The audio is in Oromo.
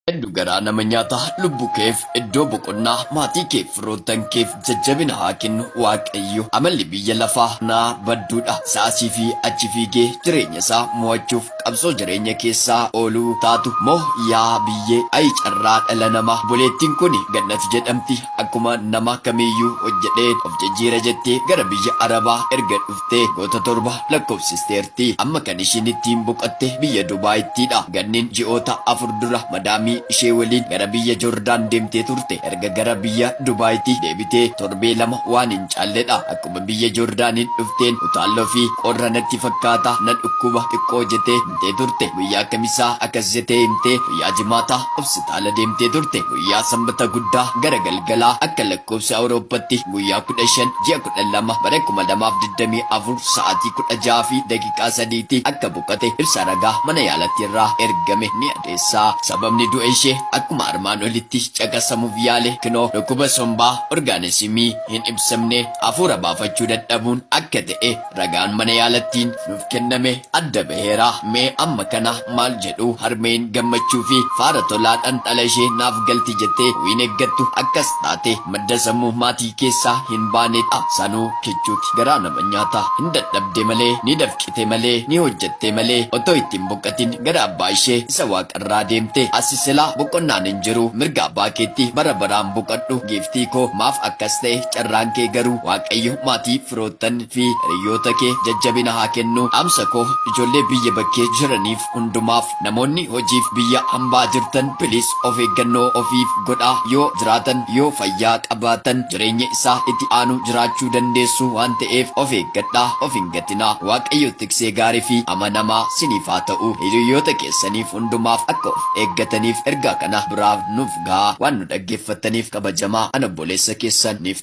Hedduu garaa nama nyaata lubbuu keef iddoo boqonnaa maatii keef firoottan keef jajjabina haa kennu Waaqayyo. Amalli biyya lafaa naa badduudha. Saasii fi achi fiigee jireenya isaa mo'achuuf qabsoo jireenya keessaa ooluu taatu moo yaa biyyee ayi carraa dhala namaa. Buleettiin kun Gannat jedhamti. Akkuma nama kamiyyuu hojjedhee of jijjiira jettee gara biyya Arabaa erga dhuftee goota 7 lakkoofsisteerti. Amma kan ishiin ittiin boqotte biyya Dubaayittidha. Ganniin ji'oota 4 dura madaamii ishee waliin gara biyya Joordaan deemtee turte. Erga gara biyya Dubaayitti deebitee torbee 2 waan hin caalledha. Akkuma biyya Joordaaniin dhufteen utaalloo fi qorra natti fakkaata nan dhukkuba xiqqoo jettee himtee turte. Guyyaa kamisaa akkas jettee himtee guyyaa jimaataa hospitaala deemtee turte. Guyyaa sanbata guddaa gara galgalaa akka lakkoofsa Awurooppaatti guyyaa 15 ji'a 12 bara 2024 sa'aatii 16 fi daqiiqaa 3tti akka boqote ibsa ragaa mana yaalatti irraa ergame ni adeessaa. Sababni du'a ishee akkuma armaan olitti caqasamuuf yaale kunoo dhukkuba sombaa orgaanismii hin ibsamne hafuura baafachuu dadhabuun akka ta'e ragaan mana yaalattiin nuuf kenname adda baheera. Mee amma kana maal jedhu harmeen gammachuu fi faara tolaadhaan dhala ishee naaf galti jettee wiin eeggattu akkas taate madda sammuu maatii keessaa hin baanedha. Sanuu kichuuti garaa nama nyaata hin dadhabde malee ni dafqite malee ni hojjette malee otoo ittiin boqatin gara abbaa ishee isa waaqarraa deemte. Asisila boqonnaan hin jiru mirga abbaa keetti bara baraan boqadhu giiftii koo maaf akkas ta'e carraan kee garuu Waaqayyo maatii firoottan fi hiriyoota kee jajjabina haa kennu. Amsa koo ijoollee biyya bakkee jiraniif hundumaaf namoonni hojiif biyya hambaa jirtan bilis of eeggannoo ofiif godhaa. Yoo jiraatan yoo fayyaa qabaatan jireenya isaa itti aanu jiraachuu dandeessu waan ta'eef of eeggadhaa of hin gatinaa. Waaqayyo tiksee gaarii fi amanamaa siniif haa ta'u. Hiriyoota keessaniif hundumaaf akka of eeggataniif ergaa kana biraaf nuuf gahaa waan nu dhaggeeffataniif kabajamaa ana obboleessa keessaniif